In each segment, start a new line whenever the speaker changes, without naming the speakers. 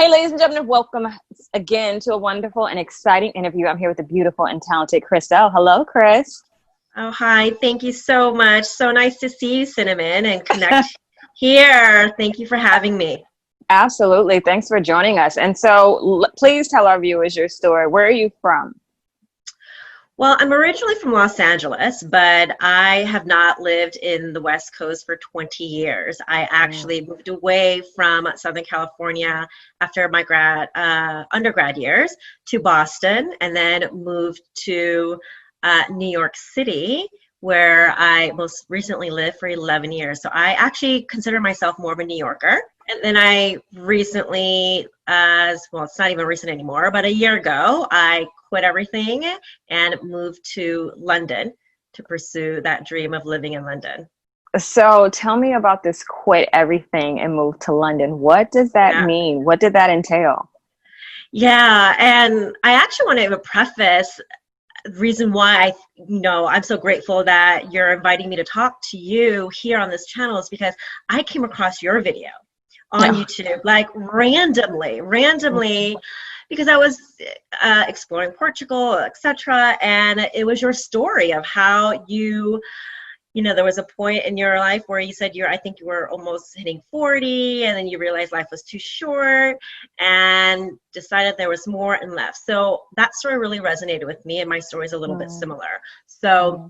Hey, ladies and gentlemen, welcome again to a wonderful and exciting interview. I'm here with the beautiful and talented Chriselle. Hello, Chris.
Oh, hi. Thank you so much. So nice to see you, Cinnamon, and connect here. Thank you for having me.
Absolutely. Thanks for joining us. And so please tell our viewers your story. Where are you from?
Well, I'm originally from Los Angeles, but I have not lived in the West Coast for 20 years. I actually moved away from Southern California after my undergrad years to Boston, and then moved to New York City, where I most recently lived for 11 years. So I actually consider myself more of a New Yorker. And then I recently, well, it's not even recent anymore, but a year ago, I quit everything and moved to London to pursue that dream of living in London.
So tell me about this quit everything and move to London. What does that
Yeah.
mean? What did that entail?
Yeah, and I actually want to preface the reason why I'm so grateful that you're inviting me to talk to you here on this channel is because I came across your video on YouTube, like randomly, because I was exploring Portugal, etc. And it was your story of how there was a point in your life where you said I think you were almost hitting 40, and then you realized life was too short and decided there was more and left. So that story really resonated with me, and my story is a little bit similar. So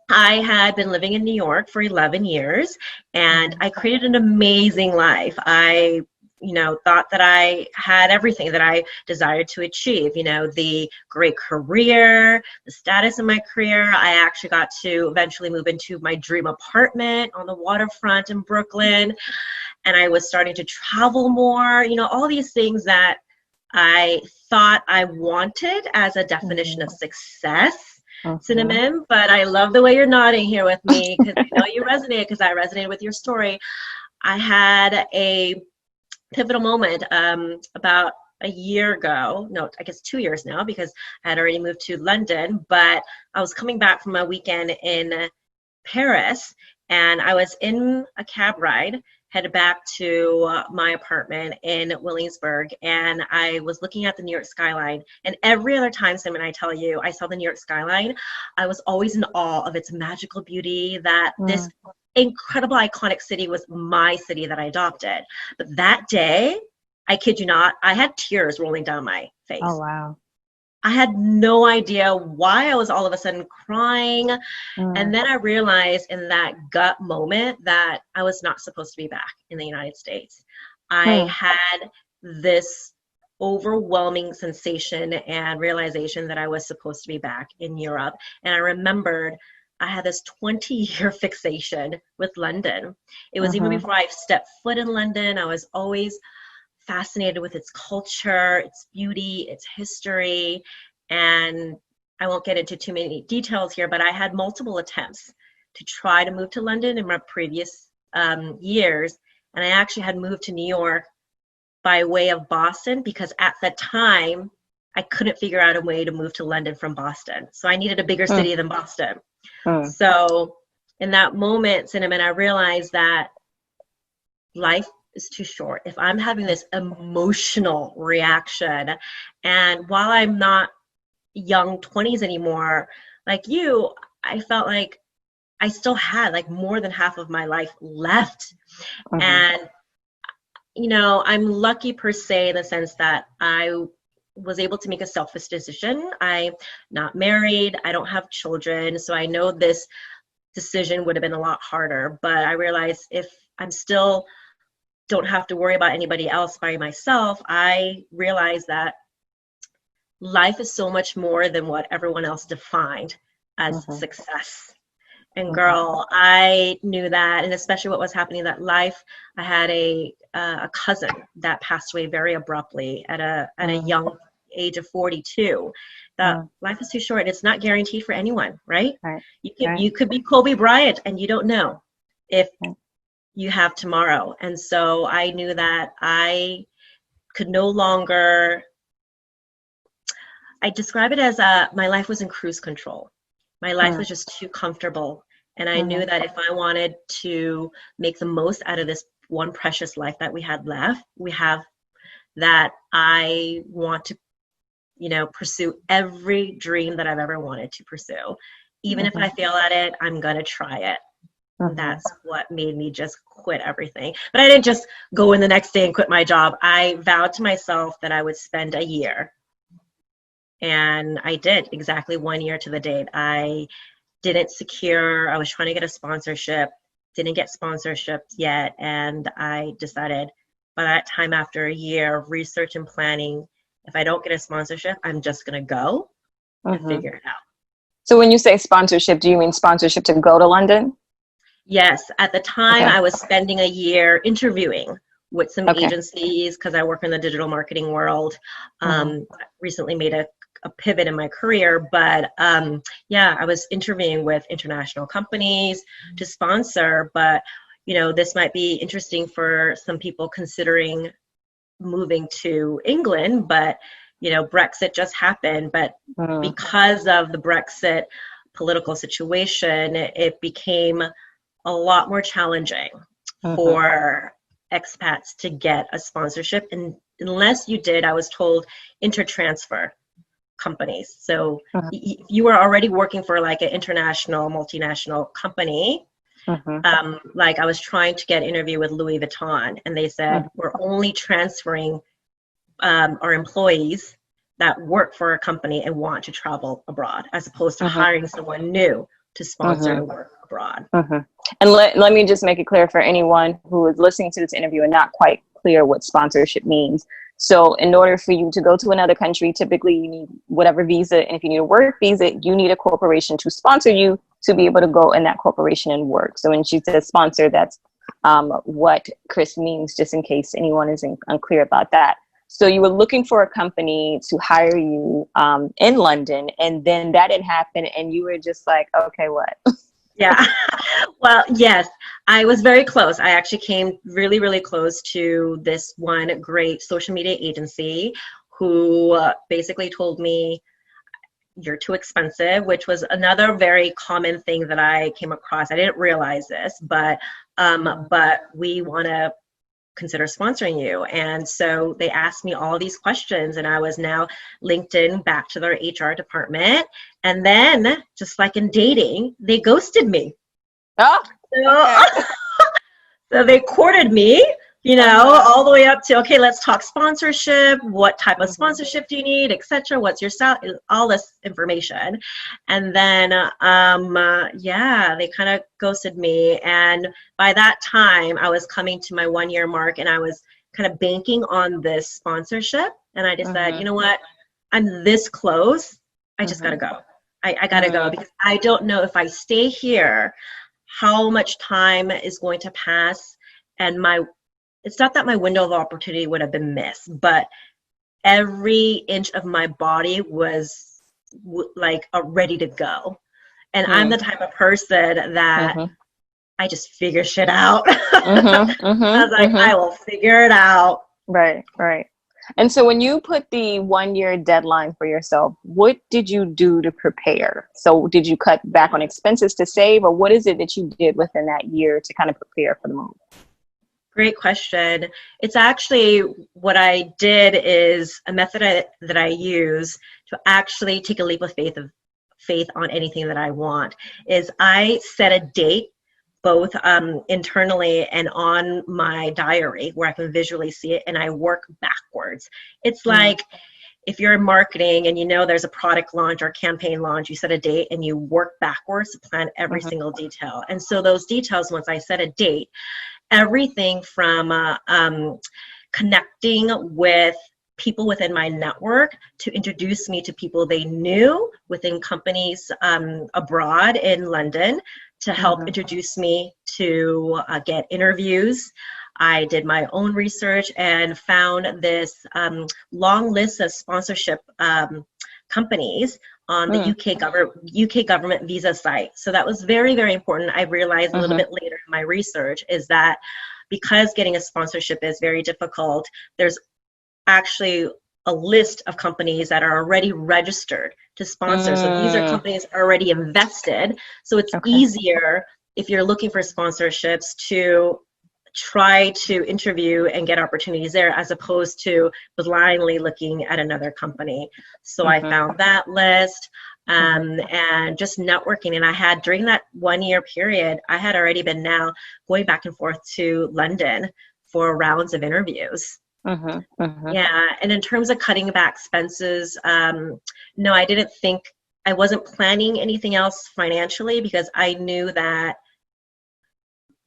I had been living in New York for 11 years, and I created an amazing life. I thought that I had everything that I desired to achieve, the great career, the status in my career. I actually got to eventually move into my dream apartment on the waterfront in Brooklyn. And I was starting to travel more, all these things that I thought I wanted as a definition of success. Cinnamon, but I love the way you're nodding here with me because you resonate, because I resonated with your story. I had a pivotal moment about a year ago, no, I guess 2 years now, because I had already moved to London, but I was coming back from a weekend in Paris, and I was in a cab ride headed back to my apartment in Williamsburg, and I was looking at the New York skyline. And every other time, Simon, I tell you, I saw the New York skyline, I was always in awe of its magical beauty, that this incredible, iconic city was my city that I adopted. But that day, I kid you not, I had tears rolling down my face.
Oh, wow.
I had no idea why I was all of a sudden crying. And then I realized in that gut moment that I was not supposed to be back in the United States. I had this overwhelming sensation and realization that I was supposed to be back in Europe. And I remembered I had this 20-year fixation with London. It was even before I stepped foot in London. I was always fascinated with its culture, its beauty, its history. And I won't get into too many details here, but I had multiple attempts to try to move to London in my previous years. And I actually had moved to New York by way of Boston, because at that time, I couldn't figure out a way to move to London from Boston. So I needed a bigger city than Boston. So in that moment, Cinnamon, I realized that life is too short. If I'm having this emotional reaction, and while I'm not young 20s anymore, like you, I felt like I still had like more than half of my life left. And, I'm lucky per se in the sense that I was able to make a selfish decision. I'm not married. I don't have children. So I know this decision would have been a lot harder, but I realized if I'm still don't have to worry about anybody else by myself, I realized that life is so much more than what everyone else defined as success. And girl, I knew that, and especially what was happening in that life. I had a cousin that passed away very abruptly at a young age of 42. That life is too short. It's not guaranteed for anyone, right? You could be Kobe Bryant, and you don't know if you have tomorrow. And so I knew that I could no longer, I describe it as my life was in cruise control. My life was just too comfortable. And I knew that if I wanted to make the most out of this one precious life that we had left, we have that I want to, pursue every dream that I've ever wanted to pursue. Even if I fail at it, I'm going to try it. And that's what made me just quit everything. But I didn't just go in the next day and quit my job. I vowed to myself that I would spend a year. And I did exactly 1 year to the date. I was trying to get a sponsorship, didn't get sponsorship yet. And I decided by that time, after a year of research and planning, if I don't get a sponsorship, I'm just going to go and figure it out.
So when you say sponsorship, do you mean sponsorship to go to London?
Yes. At the time, I was spending a year interviewing with some agencies because I work in the digital marketing world. Recently made a pivot in my career, but I was interviewing with international companies to sponsor. But this might be interesting for some people considering moving to England, but Brexit just happened. But because of the Brexit political situation, it became a lot more challenging for expats to get a sponsorship, and unless you did, I was told, intertransfer companies. So if you were already working for like an international multinational company, like I was trying to get an interview with Louis Vuitton, and they said we're only transferring our employees that work for a company and want to travel abroad, as opposed to hiring someone new to sponsor to work abroad.
And let me just make it clear for anyone who is listening to this interview and not quite clear what sponsorship means. So in order for you to go to another country, typically you need whatever visa. And if you need a work visa, you need a corporation to sponsor you to be able to go in that corporation and work. So when she says sponsor, that's what Chris means, just in case anyone is unclear about that. So you were looking for a company to hire you in London, and then that didn't happen, and you were just like, okay, what?
Yeah. Well, yes, I was very close. I actually came really, really close to this one great social media agency who basically told me, you're too expensive, which was another very common thing that I came across. I didn't realize this, but we want to consider sponsoring you. And so they asked me all these questions, and I was now linked in back to their HR department. And then, just like in dating, they ghosted me.
Oh,
So they courted me, all the way up to, okay, let's talk sponsorship. What type of sponsorship do you need, etc.? What's your salary? All this information. And then, they kind of ghosted me. And by that time, I was coming to my 1 year mark, and I was kind of banking on this sponsorship. And I decided, you know what? I'm this close. I just got to go. I got to go, because I don't know if I stay here, how much time is going to pass. And it's not that my window of opportunity would have been missed, but every inch of my body was like ready to go. And I'm the type of person that I just figure shit out. I was like, I will figure it out.
Right. And so when you put the 1 year deadline for yourself, what did you do to prepare? So did you cut back on expenses to save, or what is it that you did within that year to kind of prepare for the move?
Great question. It's actually, what I did is a method that I use to actually take a leap of faith on anything that I want, is I set a date, both internally and on my diary, where I can visually see it, and I work backwards. It's like, if you're in marketing and there's a product launch or campaign launch, you set a date and you work backwards to plan every single detail. And so those details, once I set a date, everything from connecting with people within my network to introduce me to people they knew within companies abroad in London, to help introduce me to get interviews. I did my own research and found this long list of sponsorship companies on the UK government visa site. So that was very, very important. I realized a little bit later in my research is that because getting a sponsorship is very difficult, there's actually a list of companies that are already registered to sponsor. So these are companies already invested. So it's easier if you're looking for sponsorships to try to interview and get opportunities there as opposed to blindly looking at another company. So I found that list and just networking. And I had, during that 1 year period, I had already been now going back and forth to London for rounds of interviews. Yeah. And in terms of cutting back expenses, no, I didn't think, I wasn't planning anything else financially, because I knew that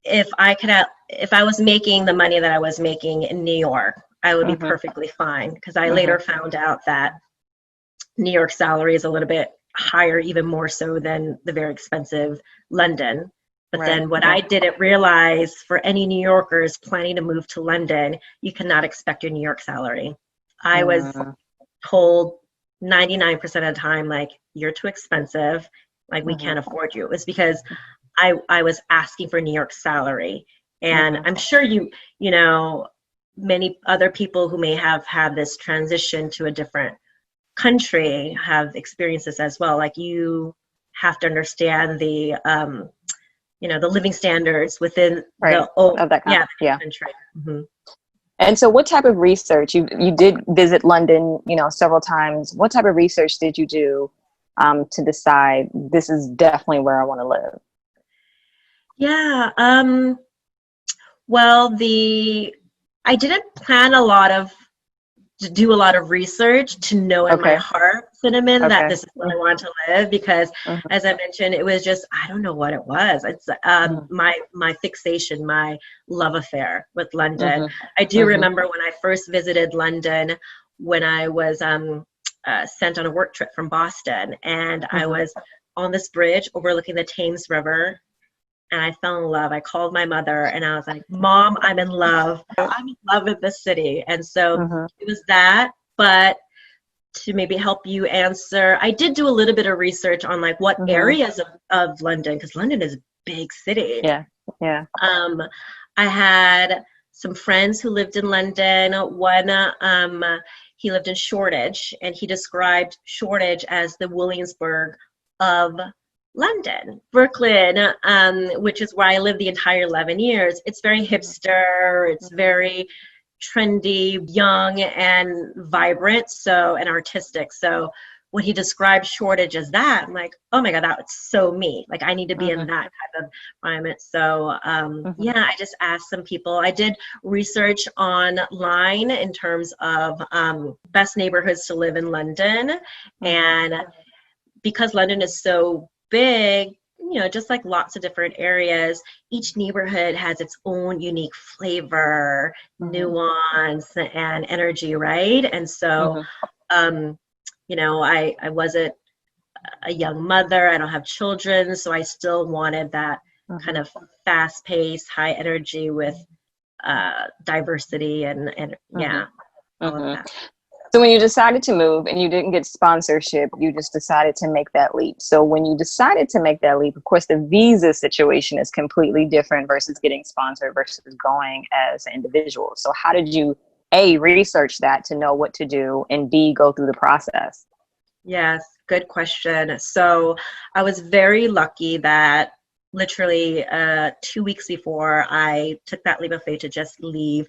if I was making the money that I was making in New York, I would be perfectly fine. Because I later found out that New York salary is a little bit higher, even more so than the very expensive London. But then what I didn't realize, for any New Yorkers planning to move to London, you cannot expect your New York salary. I was told 99% of the time, like, you're too expensive, like, we can't afford you. It was because I was asking for New York salary. And I'm sure you know, many other people who may have had this transition to a different country have experienced this as well. Like, you have to understand the the living standards within
of that
country.
And so what type of research, you did visit London, several times. What type of research did you do to decide this is definitely where I want to live?
Yeah. Well, I didn't plan to do a lot of research to know in my heart, Cinnamon, that this is where I want to live, because as I mentioned, it was just, I don't know what it was. It's my fixation, my love affair with London. I do remember when I first visited London, when I was sent on a work trip from Boston, and I was on this bridge overlooking the Thames River, and I fell in love. I called my mother and I was like, Mom, I'm in love. I'm in love with this city. And so it was that. But to maybe help you answer, I did do a little bit of research on like what areas of London, because London is a big city.
Yeah.
I had some friends who lived in London. One, he lived in Shoreditch, and he described Shoreditch as the Williamsburg of London. Brooklyn, which is where I lived the entire 11 years, it's very hipster, it's very trendy, young, and vibrant, and artistic. So when he described Shoreditch as that, I'm like, oh my God, that's so me. Like, I need to be in that type of environment. So I just asked some people. I did research online in terms of best neighborhoods to live in London. And because London is so big, just like lots of different areas, each neighborhood has its own unique flavor, nuance, and energy, right? And so, I wasn't a young mother, I don't have children, so I still wanted that kind of fast-paced, high energy with diversity and all of that.
So when you decided to move and you didn't get sponsorship, you just decided to make that leap. So when you decided to make that leap, of course, the visa situation is completely different versus getting sponsored versus going as an individual. So how did you, A, research that to know what to do, and B, go through the process?
Yes, good question. So I was very lucky that literally 2 weeks before I took that leap of faith to just leave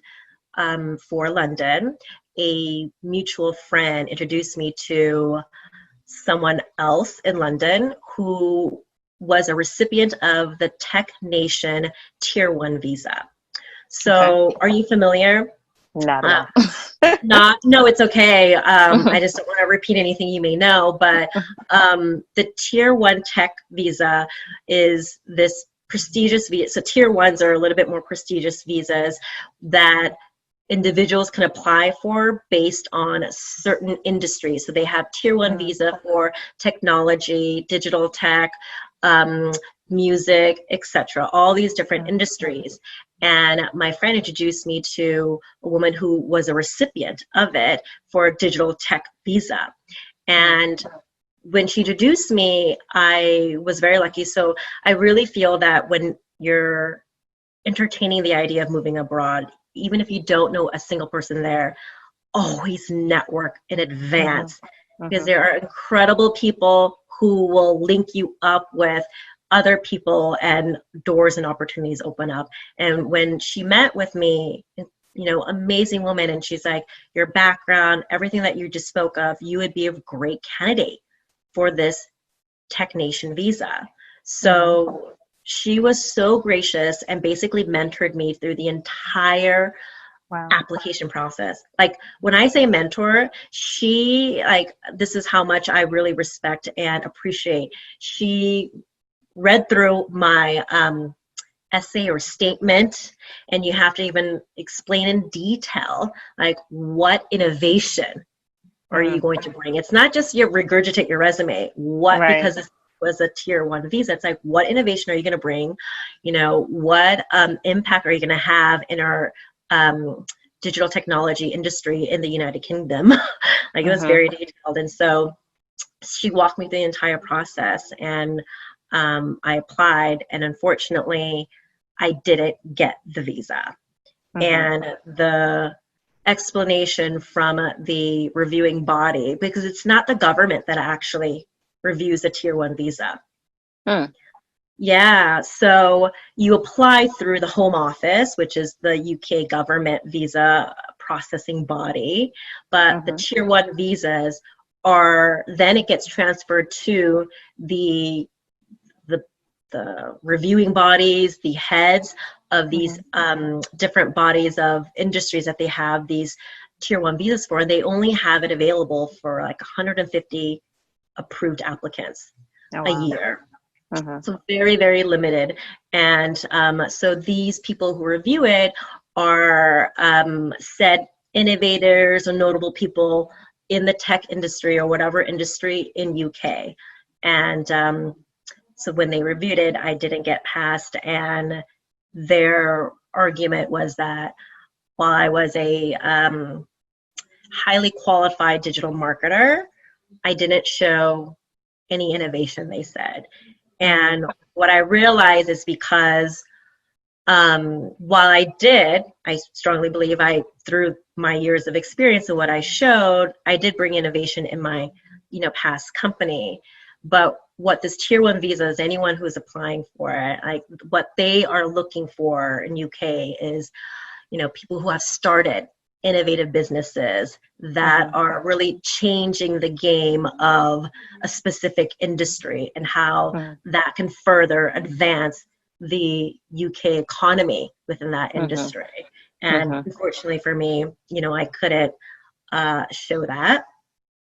for London, a mutual friend introduced me to someone else in London who was a recipient of the Tech Nation Tier 1 visa. So Are you familiar?
Not at all.
No, it's okay. I just don't want to repeat anything you may know, but the Tier 1 Tech visa is this prestigious visa. So Tier 1s are a little bit more prestigious visas that individuals can apply for based on certain industries. So they have Tier 1 visa for technology, digital tech, music, etc., all these different industries. And my friend introduced me to a woman who was a recipient of it for a digital tech visa. And when she introduced me, I was very lucky. So I really feel that when you're entertaining the idea of moving abroad, even if you don't know a single person there, always network in advance, because there are incredible people who will link you up with other people and doors and opportunities open up. And when she met with me, amazing woman, and she's like, your background, everything that you just spoke of, you would be a great candidate for this Tech Nation visa. So she was so gracious and basically mentored me through the entire application process. Like, when I say mentor, this is how much I really respect and appreciate. She read through my essay or statement, and you have to even explain in detail, like, what innovation are you going to bring? It's not just you regurgitate your resume. Because this was a tier 1 visa, it's like, what innovation are you going to bring? What impact are you going to have in our digital technology industry in the United Kingdom? Like, it was very detailed. And so she walked me through the entire process, and I applied, and unfortunately I didn't get the visa. And the explanation from the reviewing body, because it's not the government that actually reviews a tier 1 visa. Yeah, so you apply through the Home Office, which is the UK government visa processing body, but the tier 1 visas then it gets transferred to the reviewing bodies, the heads of these different bodies of industries that they have these tier 1 visas for, and they only have it available for like 150 approved applicants a year. So very, very limited. And so these people who review it are said innovators or notable people in the tech industry or whatever industry in UK. And so when they reviewed it, I didn't get passed, and their argument was that while I was a highly qualified digital marketer, I didn't show any innovation, they said. And what I realized is because while I strongly believe through my years of experience and what I showed, I did bring innovation in my, past company. But what this tier 1 visa is, anyone who is applying for it, what they are looking for in UK is, people who have started innovative businesses that are really changing the game of a specific industry and how that can further advance the UK economy within that industry. And unfortunately for me, I couldn't show that,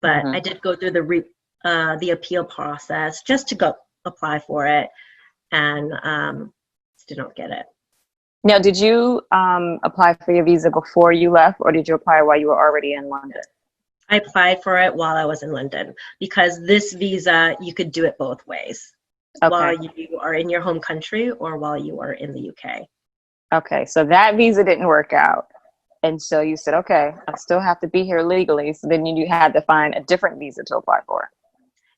but I did go through the appeal process just to go apply for it, and still don't get it.
Now, did you apply for your visa before you left, or did you apply while you were already in London?
I applied for it while I was in London, because this visa, you could do it both ways, while you are in your home country or while you are in the UK.
Okay, so that visa didn't work out. And so you said, okay, I still have to be here legally. So then you had to find a different visa to apply for.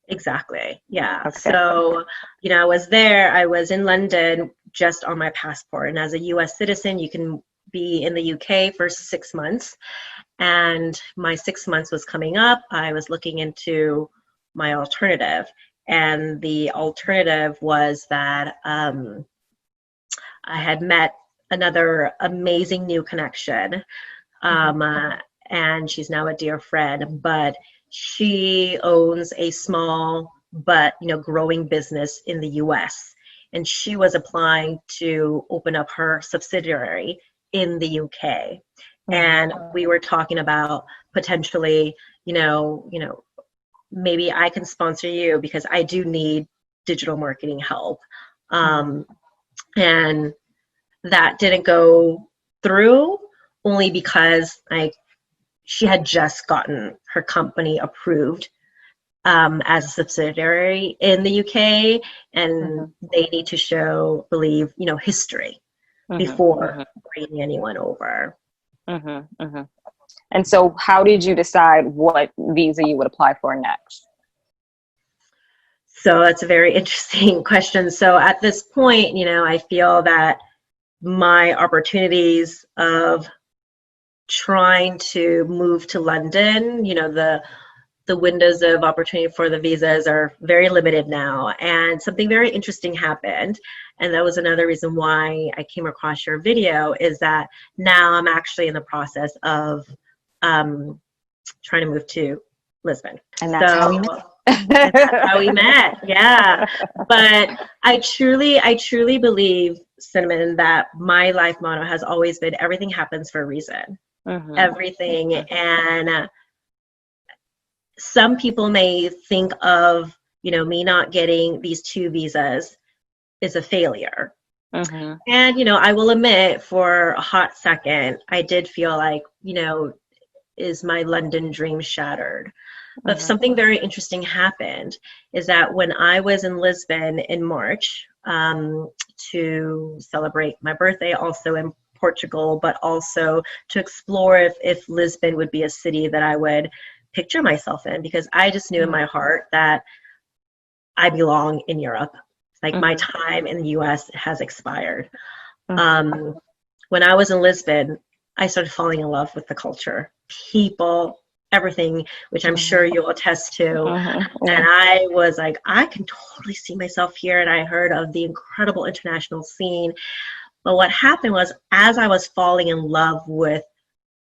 Exactly. Yeah.
Okay.
So, I was in London just on my passport. And as a US citizen, you can be in the UK for 6 months. And my 6 months was coming up. I was looking into my alternative. And the alternative was that I had met another amazing new connection. And she's now a dear friend, but she owns a small but growing business in the US, and she was applying to open up her subsidiary in the UK. And we were talking about potentially, maybe I can sponsor you because I do need digital marketing help. And that didn't go through, only because she had just gotten her company approved as a subsidiary in the UK, and they need to believe history before bringing anyone over.
And so how did you decide what visa you would apply for next?
So that's a very interesting question. So at this point, I feel that my opportunities of trying to move to London, the windows of opportunity for the visas are very limited now. And something very interesting happened. And that was another reason why I came across your video, is that now I'm actually in the process of trying to move to Lisbon.
And that's how we met.
And that's how we met. Yeah. But I truly believe, Cinnamon, that my life motto has always been everything happens for a reason.
Mm-hmm.
Everything. And some people may think of, me not getting these 2 visas is a failure.
Mm-hmm.
And, I will admit, for a hot second, I did feel like, is my London dream shattered? But something very interesting happened, is that when I was in Lisbon in March to celebrate my birthday, also in Portugal, but also to explore if Lisbon would be a city that I would picture myself in, because I just knew in my heart that I belong in Europe. Like my time in the US has expired. When I was in Lisbon, I started falling in love with the culture, people, everything, which I'm sure you'll attest to. And I was like, I can totally see myself here. And I heard of the incredible international scene. But what happened was, as I was falling in love with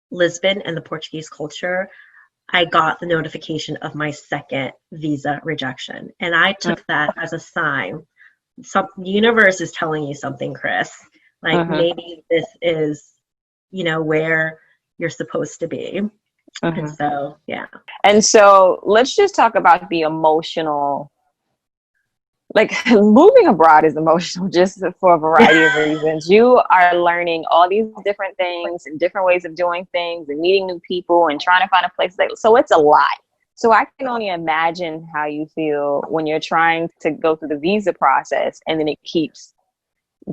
Lisbon and the Portuguese culture, I got the notification of my second visa rejection. And I took that as a sign. The universe is telling you something, Chris. Like maybe this is, where you're supposed to be. And so, yeah.
And so let's just talk about the emotional, like moving abroad is emotional just for a variety of reasons. You are learning all these different things and different ways of doing things and meeting new people and trying to find a place. So it's a lot. So I can only imagine how you feel when you're trying to go through the visa process and then it keeps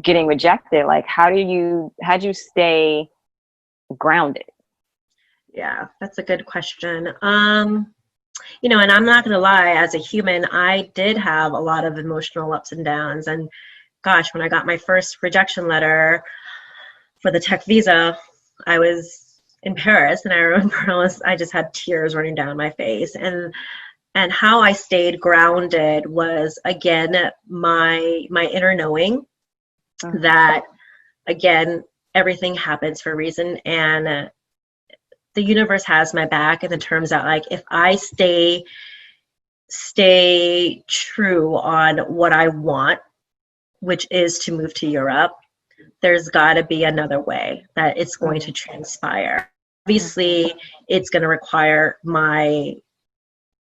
getting rejected. Like, how'd you stay grounded?
Yeah, that's a good question. And I'm not going to lie, as a human, I did have a lot of emotional ups and downs. And gosh, when I got my first rejection letter for the tech visa, I was in Paris, and I remember I just had tears running down my face. And how I stayed grounded was, again, my inner knowing that, again, everything happens for a reason, and the universe has my back in the terms that, like, if I stay true on what I want, which is to move to Europe, there's got to be another way that it's going to transpire. Obviously, it's going to require my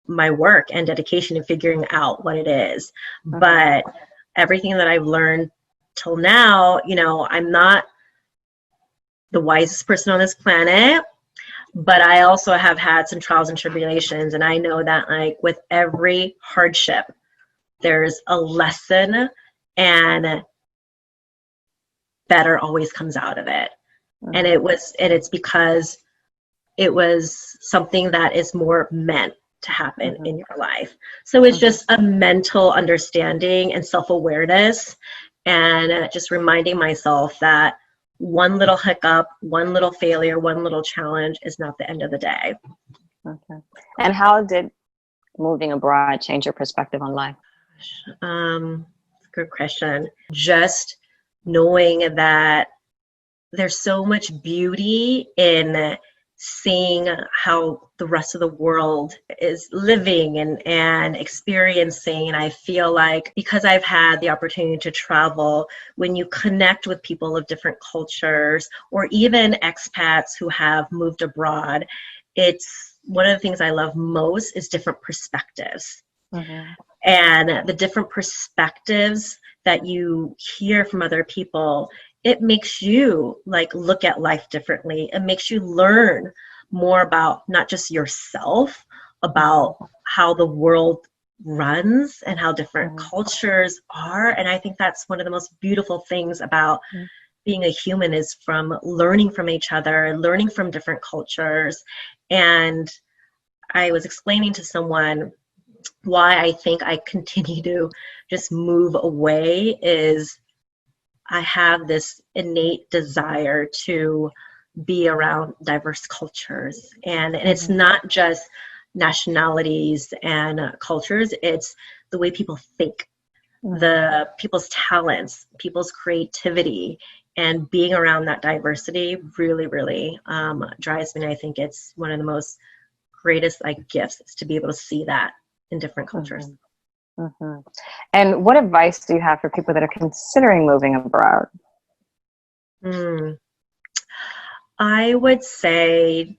work and dedication in figuring out what it is. But everything that I've learned till now, I'm not the wisest person on this planet, but I also have had some trials and tribulations. And I know that, like, with every hardship, there's a lesson, and better always comes out of it. And it's because it was something that is more meant to happen in your life. So it's just a mental understanding and self-awareness, and just reminding myself that one little hiccup, one little failure, one little challenge is not the end of the day.
Okay. And how did moving abroad change your perspective on life?
Good question. Just knowing that there's so much beauty in seeing how the rest of the world is living and experiencing. And I feel like, because I've had the opportunity to travel, when you connect with people of different cultures, or even expats who have moved abroad, it's one of the things I love most is different perspectives. And the different perspectives that you hear from other people, it makes you, like, look at life differently. It makes you learn more about not just yourself, about how the world runs and how different cultures are. And I think that's one of the most beautiful things about being a human, is from learning from each other, learning from different cultures. And I was explaining to someone why I think I continue to just move away is I have this innate desire to be around diverse cultures. And it's not just nationalities and cultures. It's the way people think, the people's talents, people's creativity, and being around that diversity really, really drives me. And I think it's one of the most greatest gifts is to be able to see that in different cultures.
And what advice do you have for people that are considering moving abroad?
I would say,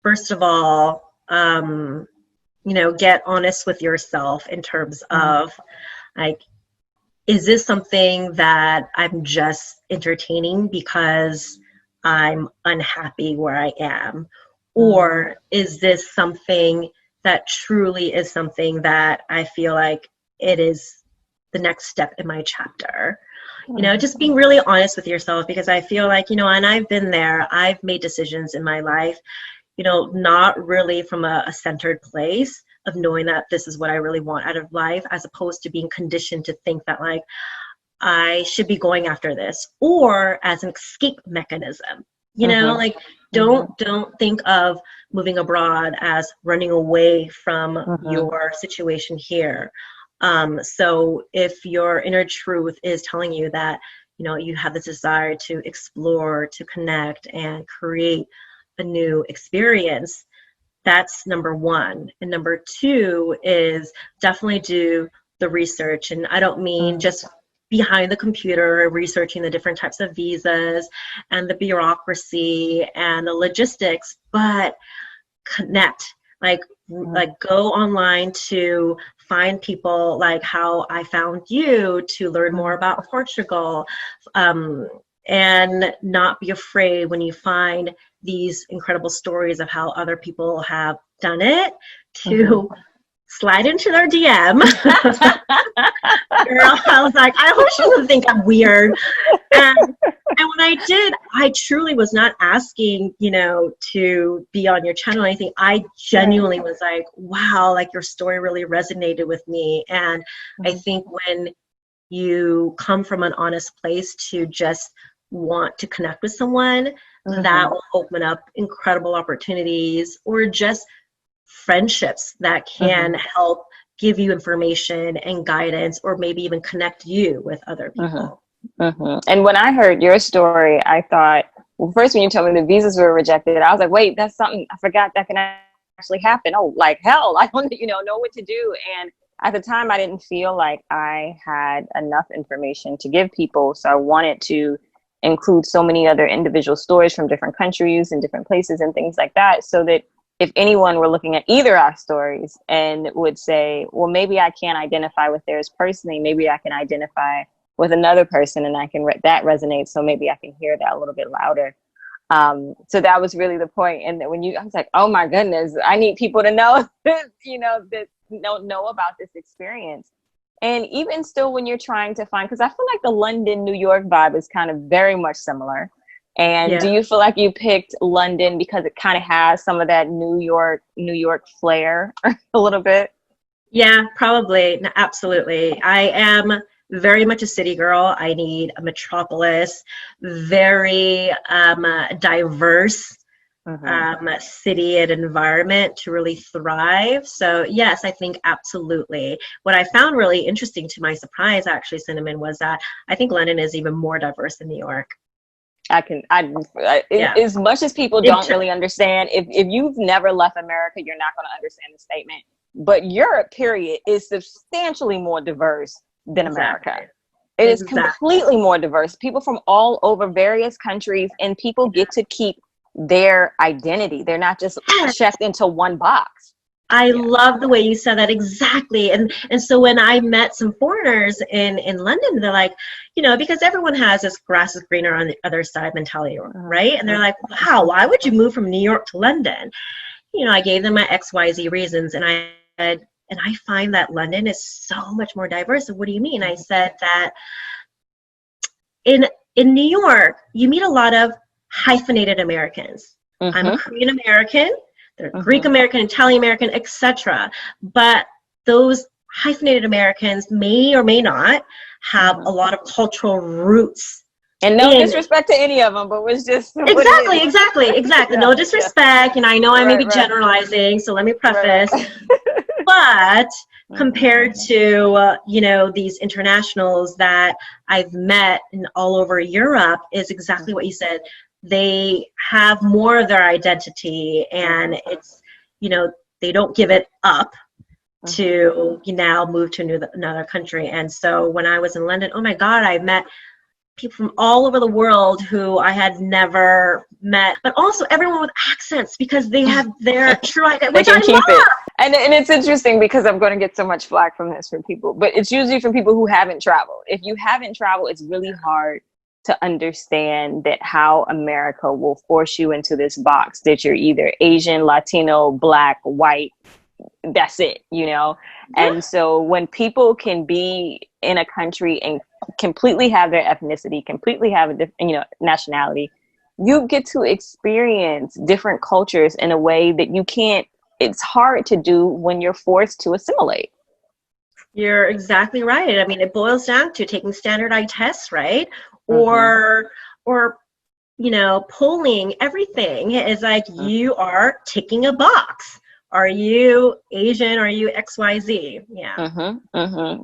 first of all, get honest with yourself in terms of is this something that I'm just entertaining because I'm unhappy where I am? Or is this something that truly is something that I feel like it is the next step in my chapter? Just being really honest with yourself, because I feel like, and I've been there, I've made decisions in my life, not really from a centered place of knowing that this is what I really want out of life, as opposed to being conditioned to think that I should be going after this, or as an escape mechanism, don't think of moving abroad as running away from your situation here. So if your inner truth is telling you that, you have this desire to explore, to connect, and create a new experience, that's number one. And number two is definitely do the research. And I don't mean just behind the computer researching the different types of visas and the bureaucracy and the logistics, but connect. Go online to find people like how I found you, to learn more about Portugal, and not be afraid when you find these incredible stories of how other people have done it, to slide into their DM. Girl, I was like, I hope she doesn't think I'm weird. And when I did, I truly was not asking, to be on your channel or anything. I genuinely was like, wow, your story really resonated with me. And I think when you come from an honest place to just want to connect with someone, that will open up incredible opportunities, or just friendships that can help give you information and guidance, or maybe even connect you with other people.
And when I heard your story, I thought, well, first when you told me the visas were rejected, I was like, wait, that's something I forgot that can actually happen. Oh, like hell, I don't know what to do. And at the time I didn't feel like I had enough information to give people, so I wanted to include so many other individual stories from different countries and different places and things like that, so that if anyone were looking at either our stories and would say, well, maybe I can't identify with theirs personally, maybe I can identify with another person and I can that resonates, so maybe I can hear that a little bit louder. So that was really the point. And when I was like, oh my goodness, I need people to know that, that know about this experience. And even still, when you're trying to find, because I feel like the London, New York vibe is kind of very much similar. And do you feel like you picked London because it kind of has some of that New York flair a little bit?
Yeah, probably. No, absolutely. I am very much a city girl. I need a metropolis, very diverse city and environment to really thrive. So yes, I think absolutely. What I found really interesting, to my surprise, actually, Cinnamon, was that I think London is even more diverse than New York.
As much as people don't really understand, if you've never left America, you're not going to understand the statement. But Europe, period, is substantially more diverse than America. It is completely more diverse. People from all over various countries, and people get to keep their identity. They're not just checked into one box.
I love the way you said that, exactly. And so when I met some foreigners in London, they're like, because everyone has this grass is greener on the other side mentality, right? And they're like, wow, why would you move from New York to London? I gave them my XYZ reasons, and I said, and I find that London is so much more diverse. And what do you mean? I said that in New York, you meet a lot of hyphenated Americans. I'm a Korean American, they're Greek American, Italian American, etc. But those hyphenated Americans may or may not have a lot of cultural roots
And no disrespect to any of them, but was just
exactly. No disrespect. And I know I may be generalizing, so let me preface. But compared to, these internationals that I've met all over Europe is exactly what you said. They have more of their identity, and it's, they don't give it up to now move to another country. And so when I was in London, oh my God, I met people from all over the world who I had never met, but also everyone with accents because they have their true identity, which I love.
And it's interesting because I'm going to get so much flack from this from people, but it's usually from people who haven't traveled. If you haven't traveled, it's really hard to understand that how America will force you into this box that you're either Asian, Latino, Black, white. That's it, And so when people can be in a country and completely have their ethnicity, completely have a different, nationality, you get to experience different cultures in a way that you can't. It's hard to do when you're forced to assimilate.
You're exactly right. I mean, it boils down to taking standardized tests, right? Or polling everything is like you are ticking a box. Are you Asian? Are you XYZ? Yeah.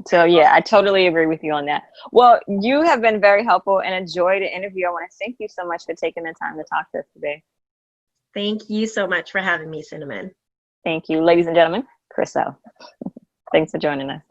So yeah, I totally agree with you on that. Well, you have been very helpful and enjoyed the interview. I want to thank you so much for taking the time to talk to us today.
Thank you so much for having me, Cinnamon.
Thank you, ladies and gentlemen. Chriselle. Thanks for joining us.